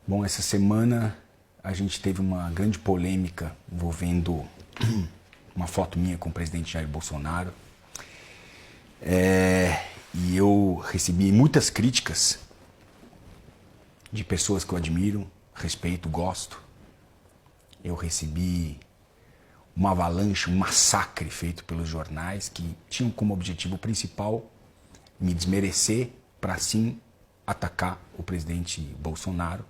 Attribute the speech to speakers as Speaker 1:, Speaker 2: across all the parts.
Speaker 1: Bom, essa semana a gente teve uma grande polêmica envolvendo uma foto minha com o presidente Jair Bolsonaro. E eu recebi muitas críticas de pessoas que eu admiro, respeito, gosto. Eu recebi uma avalanche, um massacre feito pelos jornais que tinham como objetivo principal me desmerecer para assim atacar o presidente Bolsonaro.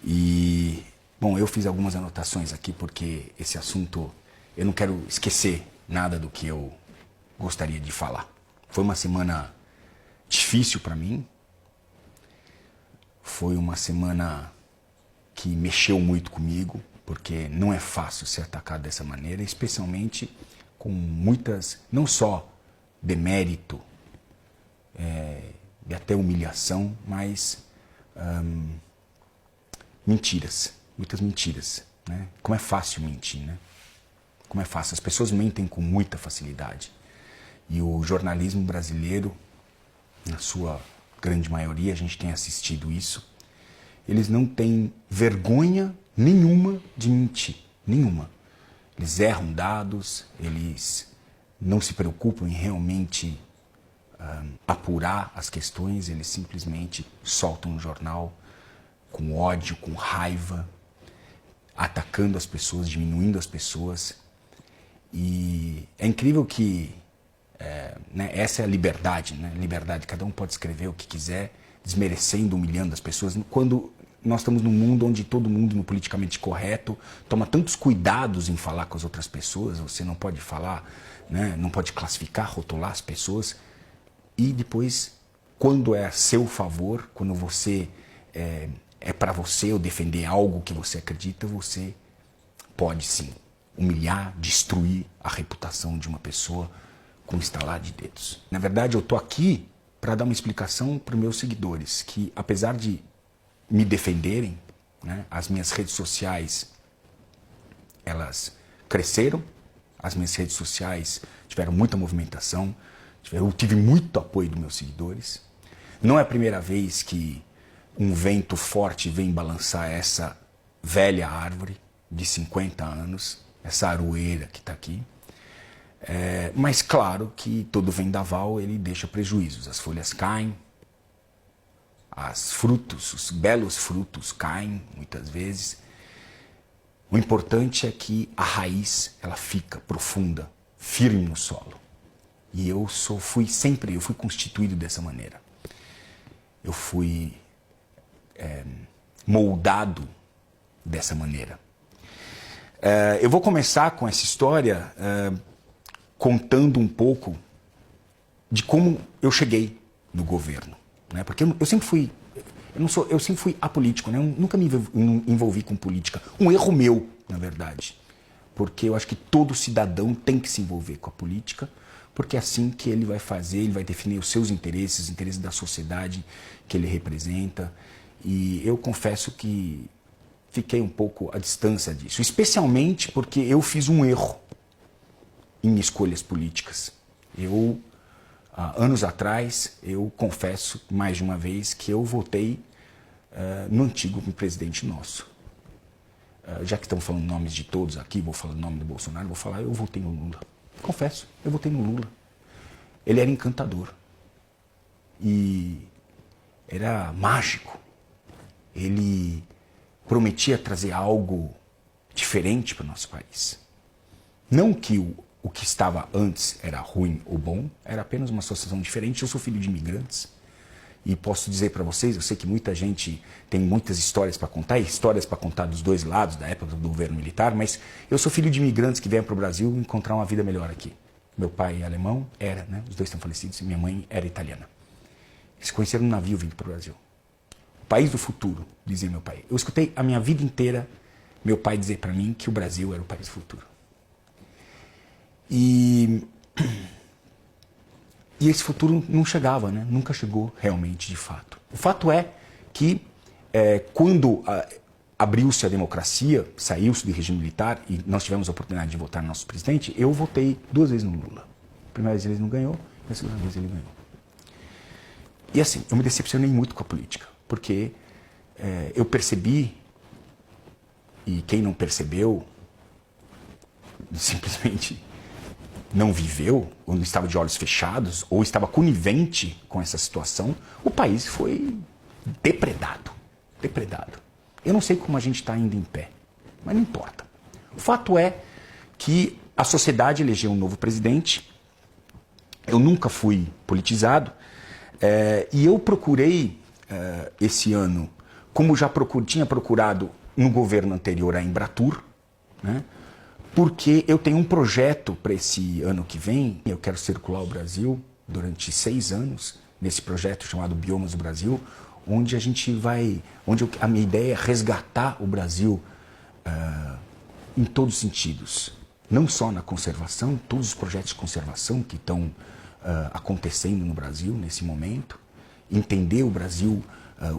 Speaker 1: E, bom, eu fiz algumas anotações aqui porque esse assunto, eu não quero esquecer nada do que eu gostaria de falar. Foi uma semana difícil para mim, foi uma semana que mexeu muito comigo, porque não é fácil ser atacado dessa maneira, especialmente com muitas, não só demérito e até humilhação, mas mentiras, muitas mentiras, né? Como é fácil mentir, né? Como é fácil, as pessoas mentem com muita facilidade. E o jornalismo brasileiro, na sua grande maioria, a gente tem assistido isso, eles não têm vergonha nenhuma de mentir, nenhuma. Eles erram dados, eles não se preocupam em realmente apurar as questões, eles simplesmente soltam um jornal com ódio, com raiva, atacando as pessoas, diminuindo as pessoas. E é incrível que essa é a liberdade, né? Liberdade, cada um pode escrever o que quiser, desmerecendo, humilhando as pessoas, quando nós estamos num mundo onde todo mundo, no politicamente correto, toma tantos cuidados em falar com as outras pessoas, você não pode falar, né? Não pode classificar, rotular as pessoas, e depois, quando é a seu favor, quando você é para você ou defender algo que você acredita, você pode sim humilhar, destruir a reputação de uma pessoa com um estalar de dedos. Na verdade, eu estou aqui para dar uma explicação para os meus seguidores, que apesar de me defenderem, né, as minhas redes sociais, elas cresceram, as minhas redes sociais tiveram muita movimentação, eu tive muito apoio dos meus seguidores. Não é a primeira vez que um vento forte vem balançar essa velha árvore de 50 anos, essa aroeira que está aqui. Mas claro que todo vendaval ele deixa prejuízos. As folhas caem, os belos frutos caem muitas vezes. O importante é que a raiz ela fica profunda, firme no solo. E eu fui constituído dessa maneira. Eu fui moldado dessa maneira. Eu vou começar com essa história contando um pouco de como eu cheguei no governo, né? Porque eu sempre fui, eu sempre fui apolítico, né? Eu nunca me envolvi com política. Um erro meu, na verdade, porque eu acho que todo cidadão tem que se envolver com a política, porque é assim que ele vai fazer, ele vai definir os seus interesses, os interesses da sociedade que ele representa. E eu confesso que fiquei um pouco à distância disso, especialmente porque eu fiz um erro em escolhas políticas. Anos atrás, eu confesso mais de uma vez que eu votei no antigo presidente nosso. Já que estão falando nomes de todos aqui, vou falar o nome do Bolsonaro, vou falar, eu votei no Lula. Confesso, eu votei no Lula. Ele era encantador. E era mágico. Ele prometia trazer algo diferente para o nosso país. Não que o que estava antes era ruim ou bom, era apenas uma situação diferente. Eu sou filho de imigrantes e posso dizer para vocês, eu sei que muita gente tem muitas histórias para contar, histórias para contar dos dois lados da época do governo militar, mas eu sou filho de imigrantes que vieram para o Brasil encontrar uma vida melhor aqui. Meu pai é alemão, né? Os dois estão falecidos, e minha mãe era italiana. Eles se conheceram num navio vindo para o Brasil. O país do futuro, dizia meu pai. Eu escutei a minha vida inteira meu pai dizer para mim que o Brasil era o país do futuro. E esse futuro não chegava, né? Nunca chegou realmente, de fato. O fato é que quando abriu-se a democracia, saiu-se do regime militar e nós tivemos a oportunidade de votar no nosso presidente, eu votei 2 vezes no Lula. A primeira vez ele não ganhou, e a segunda vez ele ganhou. E assim, eu me decepcionei muito com a política, porque eu percebi, e quem não percebeu, simplesmente não viveu, ou não estava de olhos fechados, ou estava conivente com essa situação, o país foi depredado. Depredado. Eu não sei como a gente está ainda em pé, mas não importa. O fato é que a sociedade elegeu um novo presidente, eu nunca fui politizado, e eu procurei esse ano, como já tinha procurado no governo anterior a Embratur, né? Porque eu tenho um projeto para esse ano que vem, eu quero circular o Brasil durante 6 anos, nesse projeto chamado Biomas do Brasil, onde a minha ideia é resgatar o Brasil em todos os sentidos. Não só na conservação, todos os projetos de conservação que estão acontecendo no Brasil nesse momento, entender o Brasil,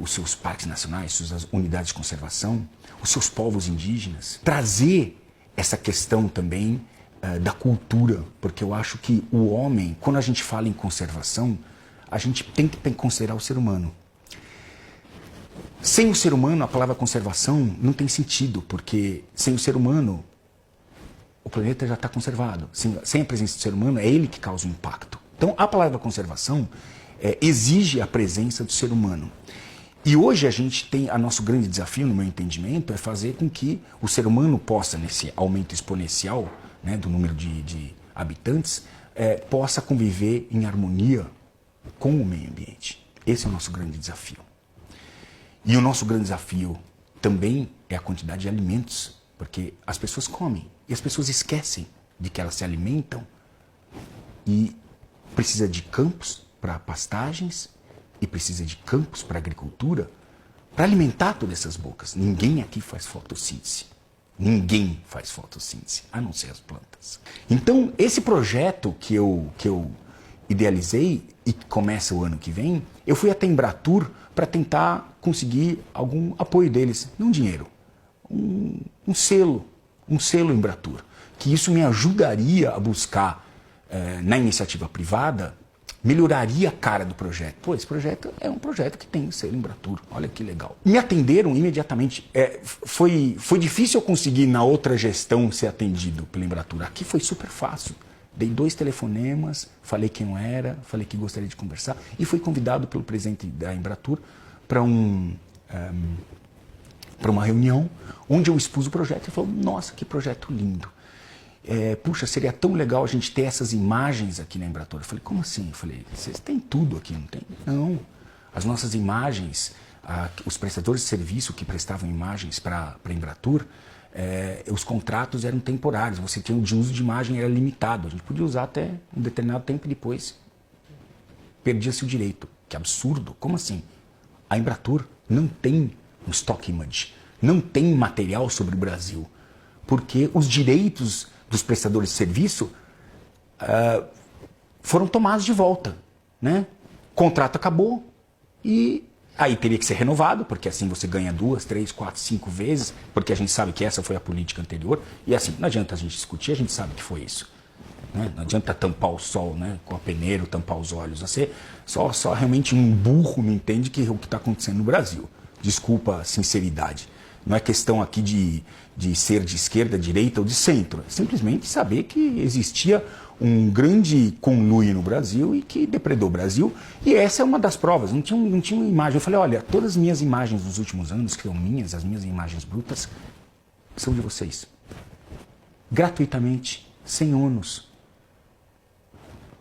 Speaker 1: os seus parques nacionais, suas unidades de conservação, os seus povos indígenas, trazer essa questão também da cultura, porque eu acho que o homem, quando a gente fala em conservação, a gente tem que considerar o ser humano. Sem o ser humano, a palavra conservação não tem sentido, porque sem o ser humano, o planeta já está conservado. Sem a presença do ser humano, é ele que causa o impacto. Então, a palavra conservação exige a presença do ser humano. E hoje a gente tem, nosso grande desafio, no meu entendimento, é fazer com que o ser humano possa, nesse aumento exponencial, né, do número de habitantes, possa conviver em harmonia com o meio ambiente. Esse é o nosso grande desafio. E o nosso grande desafio também é a quantidade de alimentos, porque as pessoas comem e as pessoas esquecem de que elas se alimentam e precisa de campos para pastagens, e precisa de campos para agricultura, para alimentar todas essas bocas. Ninguém aqui faz fotossíntese. Ninguém faz fotossíntese, a não ser as plantas. Então, esse projeto que eu idealizei e que começa o ano que vem, eu fui até Embratur para tentar conseguir algum apoio deles, não dinheiro, um selo Embratur, que isso me ajudaria a buscar na iniciativa privada, melhoraria a cara do projeto. Pô, esse projeto é um projeto que tem selo Embratur, olha que legal. Me atenderam imediatamente. Foi difícil eu conseguir na outra gestão ser atendido pela Embratur. Aqui foi super fácil. Dei 2 telefonemas, falei quem eu era, falei que gostaria de conversar e fui convidado pelo presidente da Embratur para uma reunião onde eu expus o projeto. Ele falou, nossa, que projeto lindo. Puxa, seria tão legal a gente ter essas imagens aqui na Embratur. Eu falei, como assim? Eu falei, vocês têm tudo aqui, não tem? Não. As nossas imagens, os prestadores de serviço que prestavam imagens para a Embratur, os contratos eram temporários. Você tinha de uso de imagem, era limitado. A gente podia usar até um determinado tempo e depois perdia-se o direito. Que absurdo. Como assim? A Embratur não tem um stock image, não tem material sobre o Brasil, porque os direitos dos prestadores de serviço foram tomados de volta, né? O contrato acabou e aí teria que ser renovado, porque assim você ganha 2, 3, 4, 5 vezes, porque a gente sabe que essa foi a política anterior, e assim, não adianta a gente discutir, a gente sabe que foi isso. Né? Não adianta tampar o sol, né? Com a peneira, tampar os olhos. Você, só realmente um burro não entende o que está acontecendo no Brasil. Desculpa a sinceridade. Não é questão aqui de ser de esquerda, direita ou de centro. É simplesmente saber que existia um grande conluio no Brasil e que depredou o Brasil. E essa é uma das provas. Não tinha uma imagem. Eu falei, olha, todas as minhas imagens dos últimos anos, que são minhas, as minhas imagens brutas, são de vocês. Gratuitamente, sem ônus.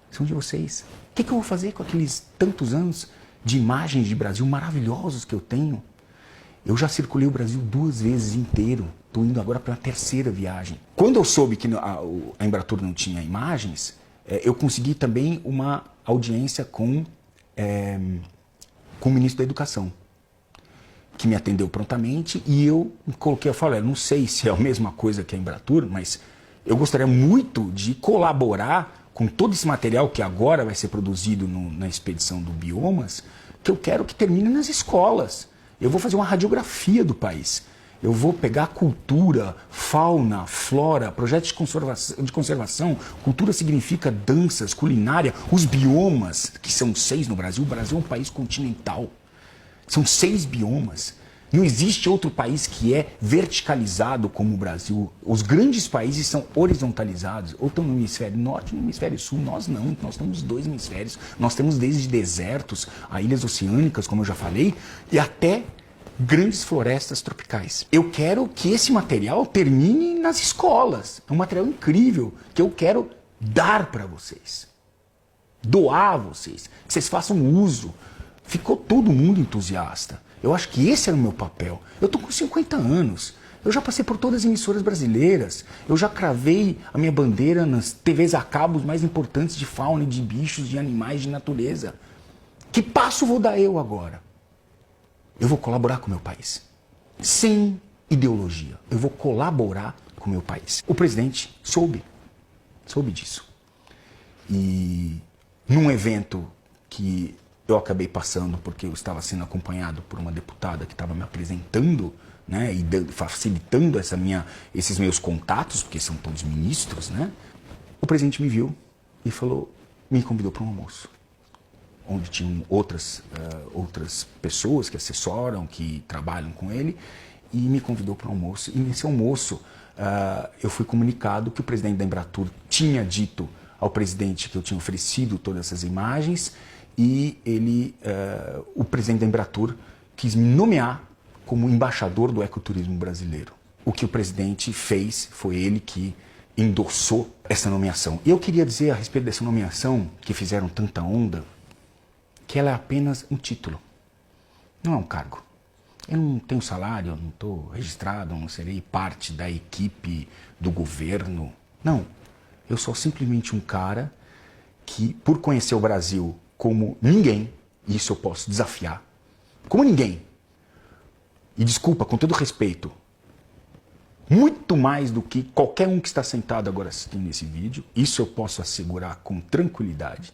Speaker 1: São de vocês. O que eu vou fazer com aqueles tantos anos de imagens de Brasil maravilhosos que eu tenho? Eu já circulei o Brasil 2 vezes inteiro. Estou indo agora para a 3ª viagem. Quando eu soube que a Embratur não tinha imagens, eu consegui também uma audiência com o ministro da Educação, que me atendeu prontamente e eu falei, não sei se é a mesma coisa que a Embratur, mas eu gostaria muito de colaborar com todo esse material que agora vai ser produzido na expedição do Biomas, que eu quero que termine nas escolas. Eu vou fazer uma radiografia do país. Eu vou pegar cultura, fauna, flora, projetos de conservação. Cultura significa danças, culinária, os biomas, que são 6 no Brasil. O Brasil é um país continental. São 6 biomas. Não existe outro país que é verticalizado como o Brasil. Os grandes países são horizontalizados, ou estão no hemisfério norte ou no hemisfério sul. Nós não, nós temos dois hemisférios. Nós temos desde desertos a ilhas oceânicas, como eu já falei, e até grandes florestas tropicais. Eu quero que esse material termine nas escolas. É um material incrível que eu quero dar para vocês. Doar a vocês. Que vocês façam uso. Ficou todo mundo entusiasta. Eu acho que esse era o meu papel. Eu estou com 50 anos. Eu já passei por todas as emissoras brasileiras. Eu já cravei a minha bandeira nas TVs a cabo mais importantes de fauna, de bichos, de animais, de natureza. Que passo vou dar eu agora? Eu vou colaborar com o meu país. Sem ideologia. Eu vou colaborar com o meu país. O presidente soube disso. E num evento que eu acabei passando porque eu estava sendo acompanhado por uma deputada que estava me apresentando, né, e facilitando esses meus contatos, porque são todos ministros, né? O presidente me viu e me convidou para um almoço, onde tinham outras pessoas que assessoram, que trabalham com ele, e me convidou para um almoço. E nesse almoço eu fui comunicado que o presidente da Embratur tinha dito ao presidente que eu tinha oferecido todas essas imagens, e o presidente da Embratur quis me nomear como embaixador do ecoturismo brasileiro. O que o presidente fez foi ele que endossou essa nomeação. E eu queria dizer a respeito dessa nomeação, que fizeram tanta onda, que ela é apenas um título, não é um cargo. Eu não tenho salário, eu não estou registrado, eu não serei parte da equipe do governo. Não, eu sou simplesmente um cara que, por conhecer o Brasil como ninguém, e isso eu posso desafiar, como ninguém, e desculpa, com todo respeito, muito mais do que qualquer um que está sentado agora assistindo esse vídeo, isso eu posso assegurar com tranquilidade,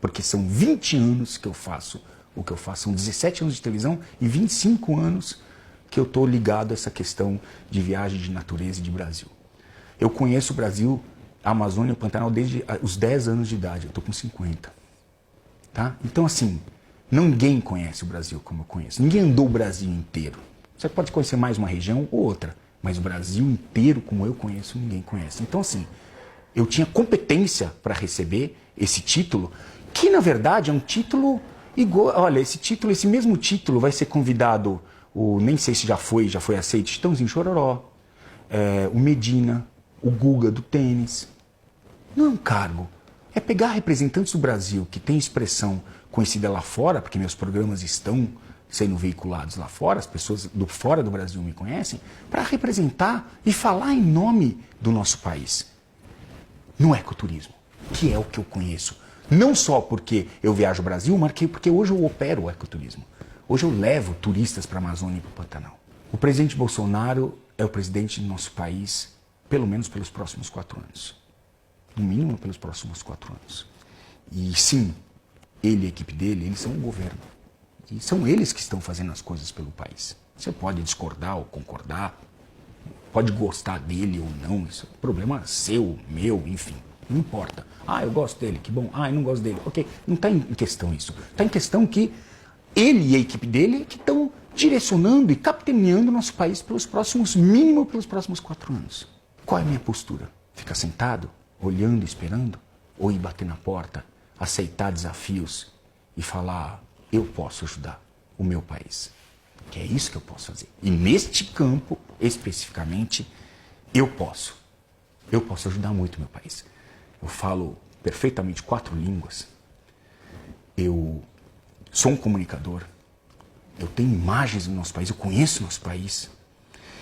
Speaker 1: porque são 20 anos que eu faço o que eu faço, são 17 anos de televisão e 25 anos que eu estou ligado a essa questão de viagem de natureza e de Brasil. Eu conheço o Brasil, a Amazônia e o Pantanal desde os 10 anos de idade, eu estou com 50. Tá? Então, assim, ninguém conhece o Brasil como eu conheço. Ninguém andou o Brasil inteiro. Você pode conhecer mais uma região ou outra, mas o Brasil inteiro, como eu conheço, ninguém conhece. Então, assim, eu tinha competência para receber esse título, que, na verdade, é um título igual. Olha, esse mesmo título vai ser convidado, nem sei se já foi aceito, Chitãozinho Chororó, o Medina, o Guga do tênis. Não é um cargo. É pegar representantes do Brasil que têm expressão conhecida lá fora, porque meus programas estão sendo veiculados lá fora, as pessoas fora do Brasil me conhecem, para representar e falar em nome do nosso país no ecoturismo, que é o que eu conheço. Não só porque eu viajo ao Brasil, mas porque hoje eu opero o ecoturismo. Hoje eu levo turistas para a Amazônia e para o Pantanal. O presidente Bolsonaro é o presidente do nosso país, pelo menos pelos próximos 4 anos. No mínimo pelos próximos 4 anos. E sim, ele e a equipe dele, eles são o governo. E são eles que estão fazendo as coisas pelo país. Você pode discordar ou concordar, pode gostar dele ou não, isso é problema seu, meu, enfim, não importa. Ah, eu gosto dele, que bom. Ah, eu não gosto dele. Ok, não está em questão isso. Está em questão que ele e a equipe dele que estão direcionando e capitaneando o nosso país mínimo pelos próximos 4 anos. Qual é a minha postura? Ficar sentado? Olhando, esperando, ou ir bater na porta, aceitar desafios e falar, eu posso ajudar o meu país. Que é isso que eu posso fazer. E neste campo, especificamente, eu posso. Eu posso ajudar muito o meu país. Eu falo perfeitamente 4 línguas. Eu sou um comunicador. Eu tenho imagens do nosso país, eu conheço o nosso país.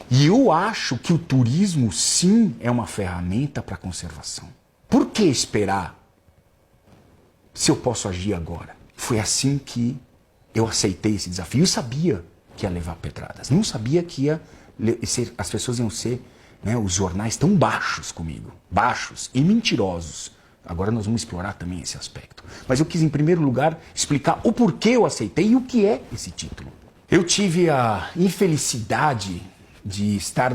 Speaker 1: E eu acho que o turismo, sim, é uma ferramenta para a conservação. Por que esperar se eu posso agir agora? Foi assim que eu aceitei esse desafio. Eu sabia que ia levar pedradas. Não sabia que as pessoas iam ser, né, os jornais tão baixos comigo. Baixos e mentirosos. Agora nós vamos explorar também esse aspecto. Mas eu quis, em primeiro lugar, explicar o porquê eu aceitei e o que é esse título. Eu tive a infelicidade de estar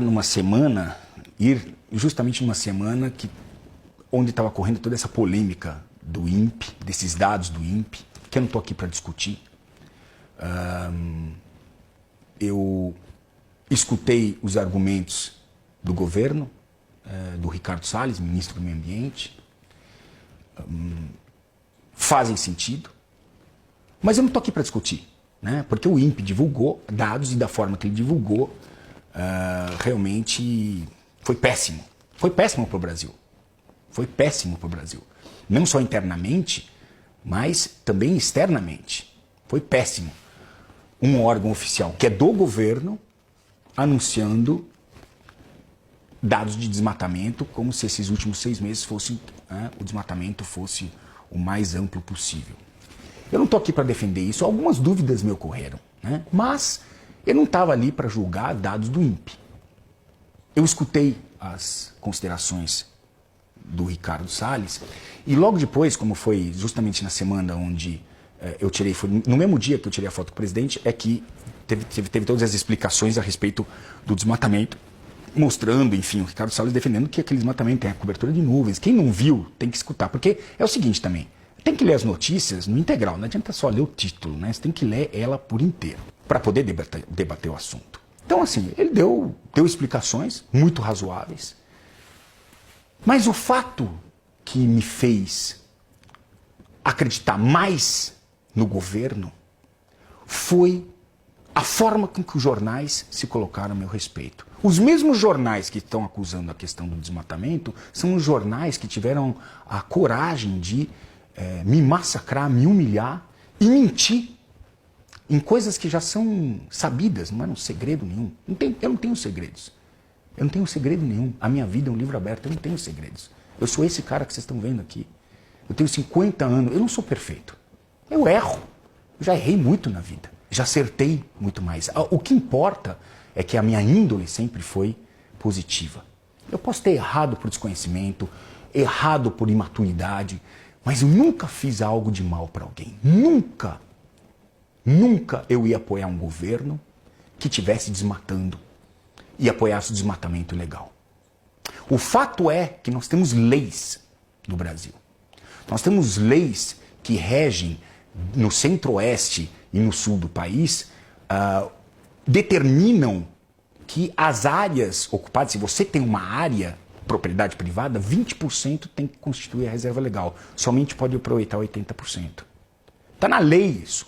Speaker 1: ir justamente numa semana onde estava correndo toda essa polêmica do INPE, desses dados do INPE, que eu não estou aqui para discutir. eu escutei os argumentos do governo, do Ricardo Salles, ministro do Meio Ambiente, fazem sentido, mas eu não estou aqui para discutir, né? Porque o INPE divulgou dados e da forma que ele divulgou, realmente foi péssimo. Foi péssimo para o Brasil. Foi péssimo para o Brasil. Não só internamente, mas também externamente. Foi péssimo. Um órgão oficial que é do governo anunciando dados de desmatamento, como se esses últimos 6 meses fossem, o desmatamento fosse o mais amplo possível. Eu não estou aqui para defender isso, algumas dúvidas me ocorreram, né? Mas eu não estava ali para julgar dados do INPE. Eu escutei as considerações do Ricardo Salles e logo depois, como foi justamente na semana onde eu tirei, foi no mesmo dia que eu tirei a foto com o presidente, é que teve todas as explicações a respeito do desmatamento, mostrando, enfim, o Ricardo Salles defendendo que aquele desmatamento tem a cobertura de nuvens. Quem não viu tem que escutar, porque é o seguinte também, tem que ler as notícias no integral, não adianta só ler o título, né? Você tem que ler ela por inteiro, para poder debater o assunto. Então, assim, ele deu explicações muito razoáveis, mas o fato que me fez acreditar mais no governo foi a forma com que os jornais se colocaram a meu respeito. Os mesmos jornais que estão acusando a questão do desmatamento são os jornais que tiveram a coragem de me massacrar, me humilhar e mentir em coisas que já são sabidas, não é um segredo nenhum. Eu não tenho segredos. Eu não tenho segredo nenhum. A minha vida é um livro aberto, eu não tenho segredos. Eu sou esse cara que vocês estão vendo aqui. Eu tenho 50 anos, eu não sou perfeito. Eu erro. Eu já errei muito na vida. Já acertei muito mais. O que importa é que a minha índole sempre foi positiva. Eu posso ter errado por desconhecimento, errado por imaturidade, mas eu nunca fiz algo de mal para alguém. Nunca. Nunca eu ia apoiar um governo que estivesse desmatando e apoiasse o desmatamento ilegal. O fato é que nós temos leis no Brasil. Nós temos leis que regem no centro-oeste e no sul do país, determinam que as áreas ocupadas, se você tem uma área, propriedade privada, 20% tem que constituir a reserva legal. Somente pode aproveitar 80%. Está na lei isso.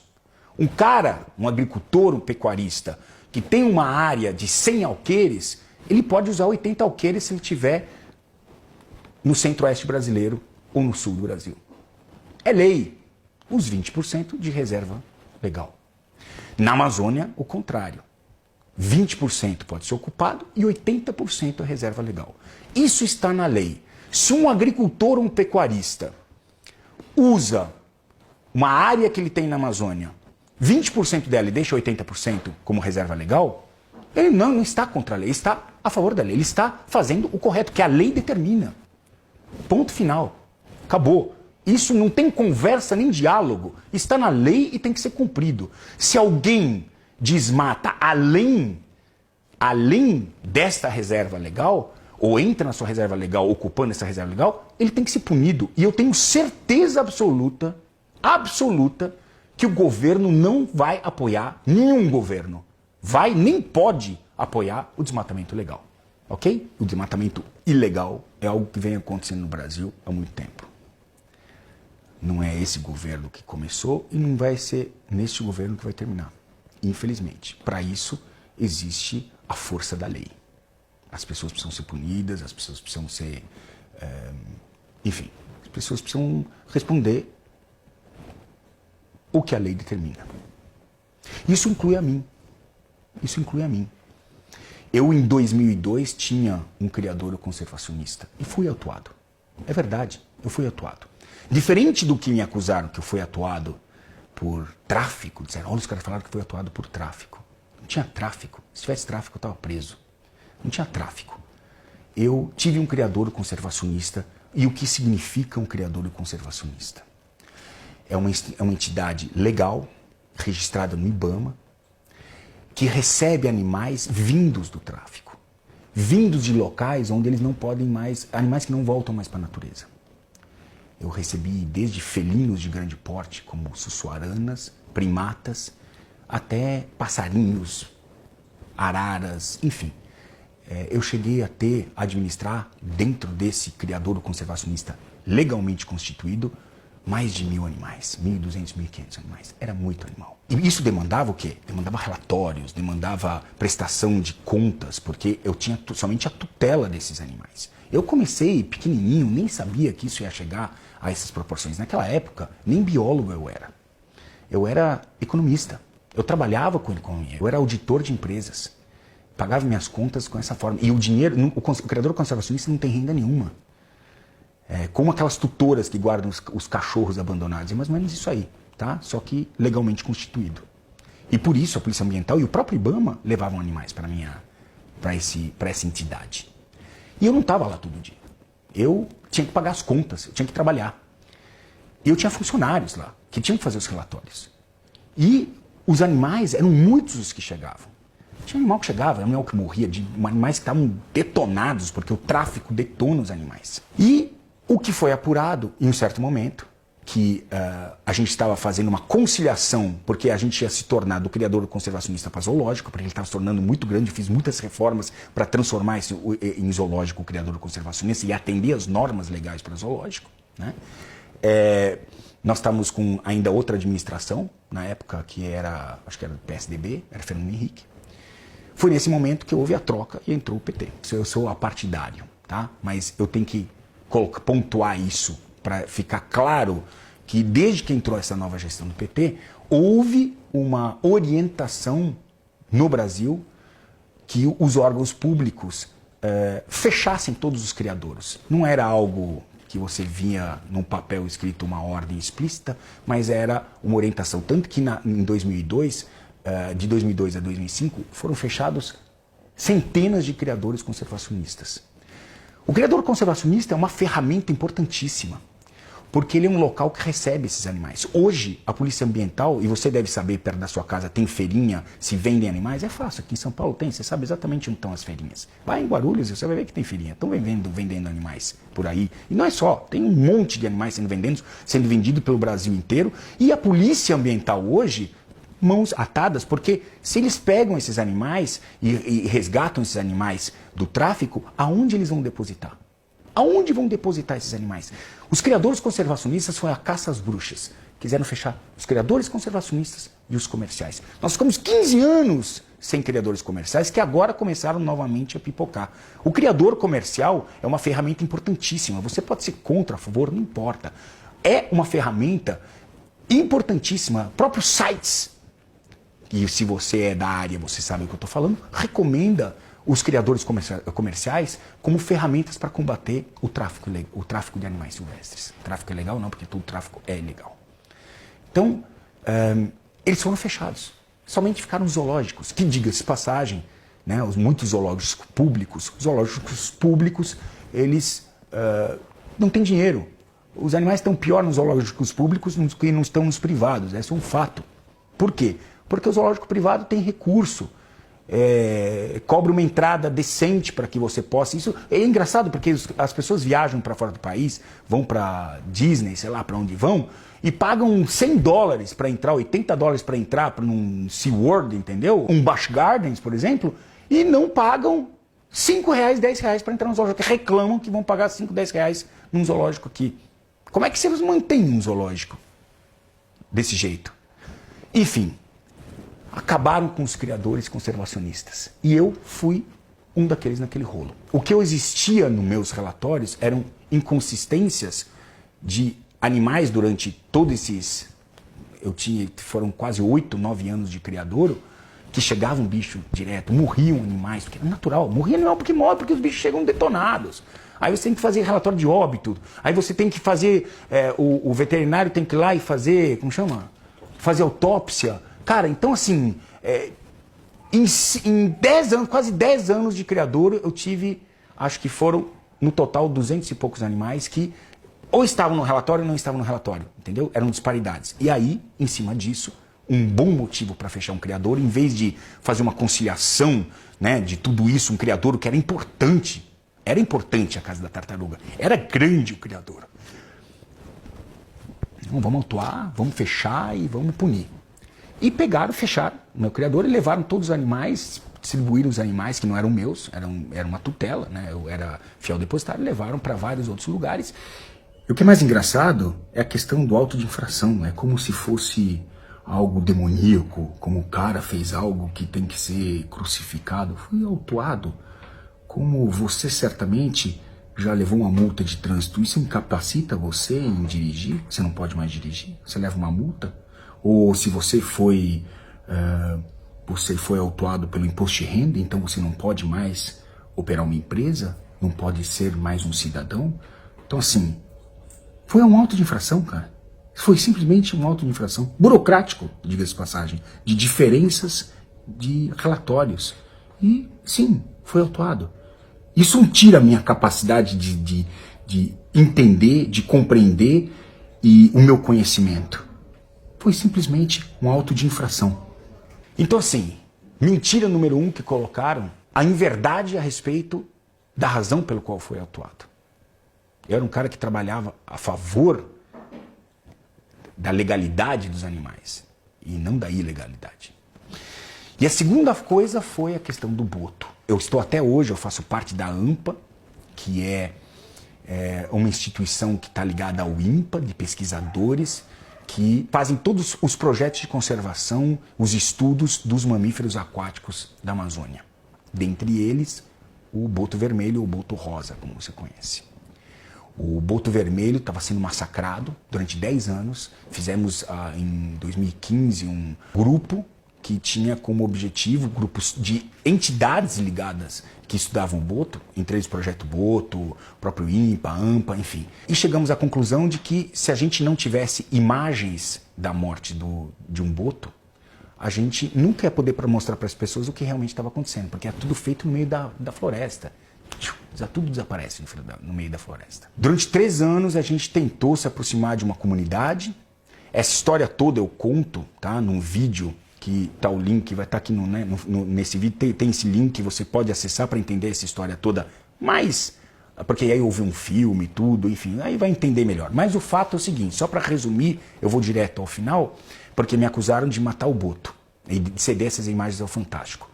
Speaker 1: Um cara, um agricultor, um pecuarista, que tem uma área de 100 alqueires, ele pode usar 80 alqueires se ele estiver no centro-oeste brasileiro ou no sul do Brasil. É lei. Os 20% de reserva legal. Na Amazônia, o contrário. 20% pode ser ocupado e 80% é reserva legal. Isso está na lei. Se um agricultor ou um pecuarista usa uma área que ele tem na Amazônia, 20% dela e deixa 80% como reserva legal, ele não está contra a lei, ele está a favor da lei, ele está fazendo o correto, que a lei determina. Ponto final. Acabou. Isso não tem conversa nem diálogo. Está na lei e tem que ser cumprido. Se alguém desmata além desta reserva legal, ou entra na sua reserva legal ocupando essa reserva legal, ele tem que ser punido. E eu tenho certeza absoluta, que o governo não vai apoiar, nenhum governo vai nem pode apoiar o desmatamento legal. Ok? O desmatamento ilegal é algo que vem acontecendo no Brasil há muito tempo. Não é esse governo que começou e não vai ser neste governo que vai terminar. Infelizmente. Para isso, existe a força da lei. As pessoas precisam ser punidas, as pessoas precisam ser... enfim, as pessoas precisam responder o que a lei determina. Isso inclui a mim. Isso inclui a mim. Eu, em 2002, tinha um criador conservacionista e fui autuado. É verdade, eu fui autuado. Diferente do que me acusaram que eu fui atuado por tráfico, disseram, olha, os caras falaram que foi atuado por tráfico. Não tinha tráfico. Se tivesse tráfico, eu estava preso. Não tinha tráfico. Eu tive um criador conservacionista. E o que significa um criador conservacionista? É uma entidade legal, registrada no IBAMA, que recebe animais vindos do tráfico. Vindos de locais onde eles não podem mais, animais que não voltam mais para a natureza. Eu recebi desde felinos de grande porte, como suçuaranas, primatas, até passarinhos araras, enfim. Eu cheguei a administrar, dentro desse criadouro conservacionista legalmente constituído, mais de 1.000 animais, 1.200, 1.500 animais. Era muito animal. E isso demandava o quê? Demandava relatórios, demandava prestação de contas, porque eu tinha somente a tutela desses animais. Eu comecei pequenininho, nem sabia que isso ia chegar a essas proporções. Naquela época, nem biólogo eu era. Eu era economista. Eu trabalhava com economia. Eu era auditor de empresas. Pagava minhas contas com essa forma. E o dinheiro, o criador conservacionista não tem renda nenhuma. Como aquelas tutoras que guardam os cachorros abandonados. É mais ou menos isso aí, tá? Só que legalmente constituído. E por isso a Polícia Ambiental e o próprio IBAMA levavam animais para essa entidade. E eu não estava lá todo dia. Eu tinha que pagar as contas, eu tinha que trabalhar. E eu tinha funcionários lá, que tinham que fazer os relatórios. E os animais, eram muitos os que chegavam. Tinha animal que chegava, animal que morria, animais que estavam detonados, porque o tráfico detona os animais. E o que foi apurado, em um certo momento, que a gente estava fazendo uma conciliação, porque a gente ia se tornar do criador conservacionista para zoológico, porque ele estava se tornando muito grande, fiz muitas reformas para transformar isso em zoológico o criador conservacionista e atender as normas legais para zoológico, né? Nós estávamos com ainda outra administração, na época que era, acho que era do PSDB, era Fernando Henrique. Foi nesse momento que houve a troca e entrou o PT. Eu sou apartidário, tá? Mas eu tenho que pontuar isso para ficar claro que desde que entrou essa nova gestão do PT, houve uma orientação no Brasil que os órgãos públicos fechassem todos os criadouros. Não era algo que você via num papel escrito uma ordem explícita, mas era uma orientação. Tanto que em 2002, de 2002 a 2005, foram fechados centenas de criadores conservacionistas. O criador conservacionista é uma ferramenta importantíssima, porque ele é um local que recebe esses animais. Hoje, a Polícia Ambiental, e você deve saber, perto da sua casa tem feirinha, se vendem animais, é fácil, aqui em São Paulo tem, você sabe exatamente onde estão as feirinhas. Vai em Guarulhos, você vai ver que tem feirinha, estão vendendo animais por aí. E não é só, tem um monte de animais sendo vendido pelo Brasil inteiro, e a Polícia Ambiental hoje, mãos atadas, porque se eles pegam esses animais e resgatam esses animais do tráfico, aonde eles vão depositar? Aonde vão depositar esses animais? Os criadores conservacionistas foi a caça às bruxas. Quiseram fechar os criadores conservacionistas e os comerciais. Nós ficamos 15 anos sem criadores comerciais, que agora começaram novamente a pipocar. O criador comercial é uma ferramenta importantíssima. Você pode ser contra, a favor, não importa. É uma ferramenta importantíssima. Próprios sites, e se você é da área, você sabe o que eu estou falando, recomenda os criadores comerciais como ferramentas para combater o tráfico de animais silvestres. Tráfico é legal? Não, porque todo tráfico é ilegal. Então, eles foram fechados. Somente ficaram zoológicos, que, diga-se de passagem, né, muitos zoológicos públicos, eles não têm dinheiro. Os animais estão pior nos zoológicos públicos do que não estão nos privados. Esse é um fato. Por quê? Porque o zoológico privado tem recurso, cobra uma entrada decente para que você possa... Isso é engraçado porque as pessoas viajam para fora do país, vão para Disney, sei lá para onde vão, e pagam $100 para entrar, $80 para entrar para um SeaWorld, entendeu? Um Busch Gardens, por exemplo, e não pagam R$5, R$10 para entrar no zoológico. Reclamam que vão pagar R$5, R$10 num zoológico aqui. Como é que vocês mantêm um zoológico desse jeito? Enfim, acabaram com os criadores conservacionistas. E eu fui um daqueles naquele rolo. O que existia nos meus relatórios eram inconsistências de animais durante todos esses... foram quase 8, 9 anos de criadouro, que chegava um bicho direto, morriam animais, porque é natural, morria animal porque morre, porque os bichos chegam detonados. Aí você tem que fazer relatório de óbito, aí você tem que fazer, o veterinário tem que ir lá e fazer, como chama? Fazer autópsia. Cara, então assim, em 10 anos, quase 10 anos de criador, eu tive, acho que foram, no total, 200 e poucos animais que ou estavam no relatório ou não estavam no relatório, entendeu? Eram disparidades. E aí, em cima disso, um bom motivo para fechar um criador, em vez de fazer uma conciliação, né, de tudo isso, um criador que era importante a Casa da Tartaruga, era grande o criador. Então, vamos autuar, vamos fechar e vamos punir. E pegaram, fecharam o meu criador e levaram todos os animais, distribuíram os animais que não eram meus, era uma tutela, né? Eu era fiel depositário, levaram para vários outros lugares. E o que é mais engraçado é a questão do auto de infração. É como se fosse algo demoníaco, como o cara fez algo que tem que ser crucificado. Fui autuado. Como você certamente já levou uma multa de trânsito, isso incapacita você em dirigir? Você não pode mais dirigir? Você leva uma multa? Ou se você foi autuado pelo imposto de renda, então você não pode mais operar uma empresa? Não pode ser mais um cidadão? Então assim, foi um auto de infração, cara. Foi simplesmente um auto de infração. Burocrático, diga-se de passagem. De diferenças de relatórios. E, sim, foi autuado. Isso não tira a minha capacidade de entender, de compreender e o meu conhecimento. Foi simplesmente um auto de infração. Então, assim, mentira número 1 que colocaram, a inverdade a respeito da razão pelo qual foi autuado. Eu era um cara que trabalhava a favor da legalidade dos animais e não da ilegalidade. E a segunda coisa foi a questão do boto. Eu estou até hoje, eu faço parte da AMPA, que é uma instituição que está ligada ao INPA, de pesquisadores, que fazem todos os projetos de conservação, os estudos dos mamíferos aquáticos da Amazônia. Dentre eles, o boto vermelho ou boto rosa, como você conhece. O boto vermelho estava sendo massacrado durante 10 anos. Fizemos em 2015 um grupo que tinha como objetivo grupos de entidades ligadas que estudavam o boto, entre eles o Projeto Boto, o próprio INPA, AMPA, enfim. E chegamos à conclusão de que se a gente não tivesse imagens da morte de um boto, a gente nunca ia poder mostrar para as pessoas o que realmente estava acontecendo, porque é tudo feito no meio da floresta. Tudo desaparece no meio da floresta. Durante 3 anos a gente tentou se aproximar de uma comunidade. Essa história toda eu conto, tá, num vídeo que tá o link, vai estar aqui nesse vídeo, tem esse link que você pode acessar para entender essa história toda, mas porque aí houve um filme, tudo, enfim, aí vai entender melhor. Mas o fato é o seguinte, só para resumir, eu vou direto ao final, porque me acusaram de matar o boto e de ceder essas imagens ao Fantástico.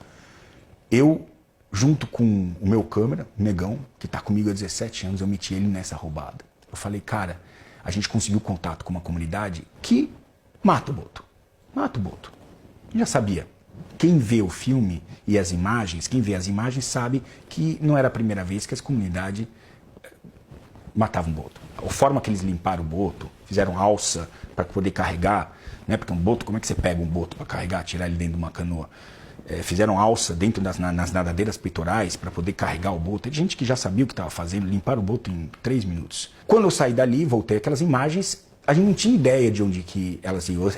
Speaker 1: Eu, junto com o meu câmera, o Negão, que está comigo há 17 anos, eu meti ele nessa roubada. Eu falei, cara, a gente conseguiu contato com uma comunidade que mata o boto. Mata o boto. Eu já sabia. Quem vê o filme e as imagens, quem vê as imagens sabe que não era a primeira vez que essa comunidade matava um boto. A forma que eles limparam o boto, fizeram alça para poder carregar, né? Porque um boto, como é que você pega um boto para carregar, tirar ele dentro de uma canoa? Fizeram alça dentro nas nadadeiras peitorais para poder carregar o boto. É gente que já sabia o que estava fazendo, limparam o boto em 3 minutos. Quando eu saí dali, voltei aquelas imagens, a gente não tinha ideia de onde que elas iam.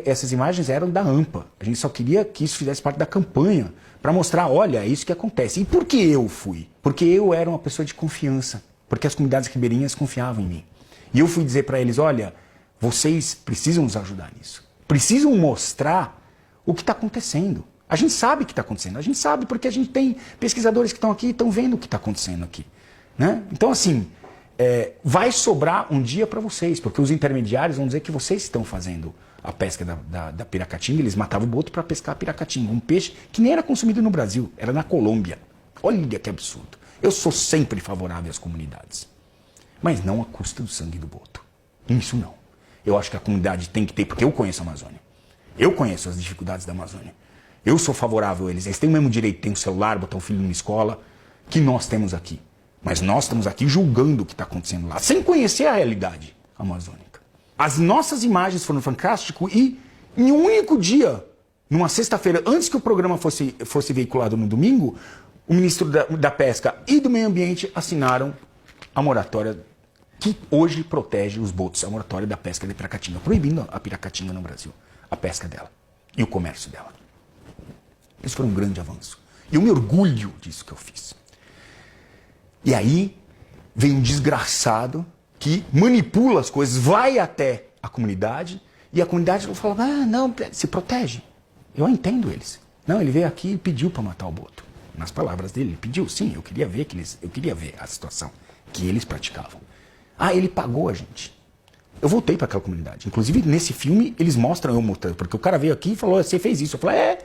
Speaker 1: Essas imagens eram da AMPA. A gente só queria que isso fizesse parte da campanha para mostrar, olha, é isso que acontece. E por que eu fui? Porque eu era uma pessoa de confiança. Porque as comunidades ribeirinhas confiavam em mim. E eu fui dizer para eles, olha, vocês precisam nos ajudar nisso. Precisam mostrar o que está acontecendo. A gente sabe o que está acontecendo. A gente sabe porque a gente tem pesquisadores que estão aqui e estão vendo o que está acontecendo aqui. Né? Então, assim, vai sobrar um dia para vocês, porque os intermediários vão dizer que vocês estão fazendo a pesca da piracatinga. Eles matavam o boto para pescar a piracatinga, um peixe que nem era consumido no Brasil, era na Colômbia. Olha que absurdo. Eu sou sempre favorável às comunidades, mas não à custa do sangue do boto. Isso não. Eu acho que a comunidade tem que ter, porque eu conheço a Amazônia. Eu conheço as dificuldades da Amazônia. Eu sou favorável a eles. Eles têm o mesmo direito de ter um celular, botar um filho numa escola, que nós temos aqui. Mas nós estamos aqui julgando o que está acontecendo lá, sem conhecer a realidade amazônica. As nossas imagens foram fantásticas e, em um único dia, numa sexta-feira, antes que o programa fosse veiculado no domingo, o ministro da Pesca e do Meio Ambiente assinaram a moratória que hoje protege os botos, a moratória da pesca da piracatinga, proibindo a piracatinga no Brasil, a pesca dela e o comércio dela. Isso foi um grande avanço. E eu me orgulho disso que eu fiz. E aí vem um desgraçado que manipula as coisas, vai até a comunidade e a comunidade fala, não, se protege. Eu entendo eles. Não, ele veio aqui e pediu para matar o boto. Nas palavras dele, ele pediu, sim, eu queria ver a situação que eles praticavam. Ele pagou a gente. Eu voltei para aquela comunidade. Inclusive, nesse filme, eles mostram eu mostrando, porque o cara veio aqui e falou, você fez isso. Eu falei,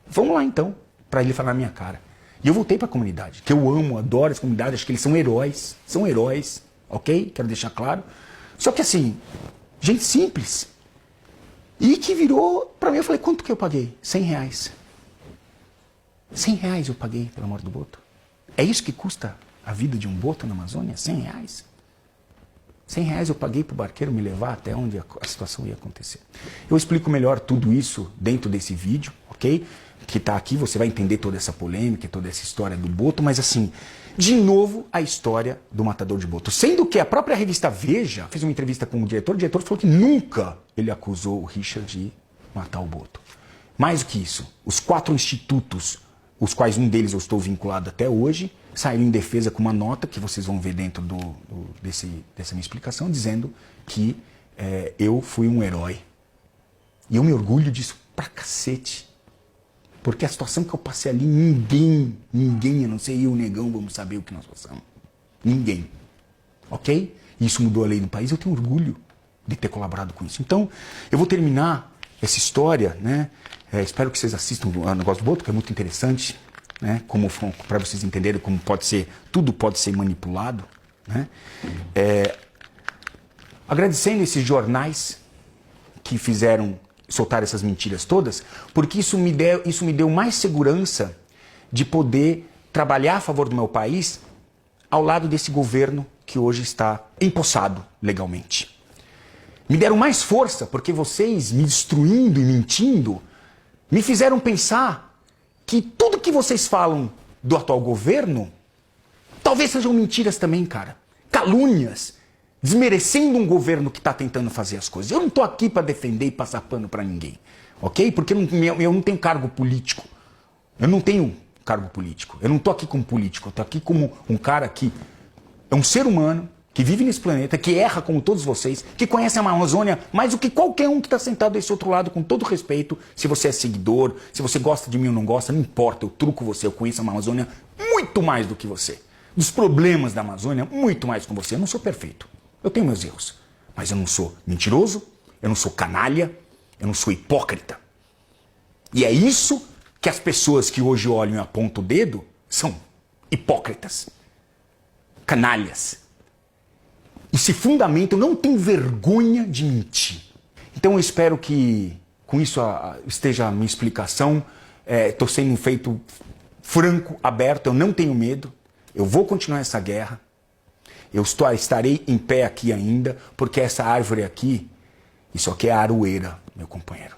Speaker 1: vamos lá então. para ele falar na minha cara. E eu voltei para a comunidade, que eu amo, adoro essa comunidade, acho que eles são heróis, ok? Quero deixar claro. Só que assim, gente simples. E que virou, para mim, eu falei, quanto que eu paguei? R$100. R$100 eu paguei pela morte do boto. É isso que custa a vida de um boto na Amazônia? R$100? R$100 eu paguei para o barqueiro me levar até onde a situação ia acontecer. Eu explico melhor tudo isso dentro desse vídeo, ok? Que está aqui, você vai entender toda essa polêmica, toda essa história do boto, mas assim, de novo a história do matador de boto. Sendo que a própria revista Veja fez uma entrevista com o diretor falou que nunca ele acusou o Richard de matar o boto. Mais do que isso, os 4 institutos, os quais um deles eu estou vinculado até hoje, saíram em defesa com uma nota que vocês vão ver dentro dessa minha explicação, dizendo que eu fui um herói. E eu me orgulho disso pra cacete. Porque a situação que eu passei ali, ninguém, a não ser eu, o Negão, vamos saber o que nós passamos. Ninguém. Ok? Isso mudou a lei do país, eu tenho orgulho de ter colaborado com isso. Então, eu vou terminar essa história, né? Espero que vocês assistam o negócio do boto, que é muito interessante, né? Para vocês entenderem como tudo pode ser manipulado, né? Agradecendo esses jornais que soltaram essas mentiras todas, porque isso me deu mais segurança de poder trabalhar a favor do meu país ao lado desse governo que hoje está empossado legalmente. Me deram mais força porque vocês, me destruindo e mentindo, me fizeram pensar que tudo que vocês falam do atual governo talvez sejam mentiras também, cara. Calúnias, desmerecendo um governo que está tentando fazer as coisas. Eu não estou aqui para defender e passar pano para ninguém, ok? Porque eu não tenho cargo político. Eu não tenho cargo político. Eu não estou aqui como político. Eu estou aqui como um cara que é um ser humano, que vive nesse planeta, que erra como todos vocês, que conhece a Amazônia mais do que qualquer um que está sentado desse outro lado, com todo respeito. Se você é seguidor, se você gosta de mim ou não gosta, não importa, eu truco você, eu conheço a Amazônia muito mais do que você. Dos problemas da Amazônia, muito mais que você. Eu não sou perfeito, eu tenho meus erros, mas eu não sou mentiroso, eu não sou canalha, eu não sou hipócrita. E é isso que as pessoas que hoje olham e apontam o dedo são hipócritas, canalhas. E se fundamentam, não tem vergonha de mentir. Então eu espero que com isso esteja a minha explicação. Estou sendo feito franco, aberto, eu não tenho medo. Eu vou continuar essa guerra. Eu estarei em pé aqui ainda, porque essa árvore aqui, isso aqui é a aroeira, meu companheiro.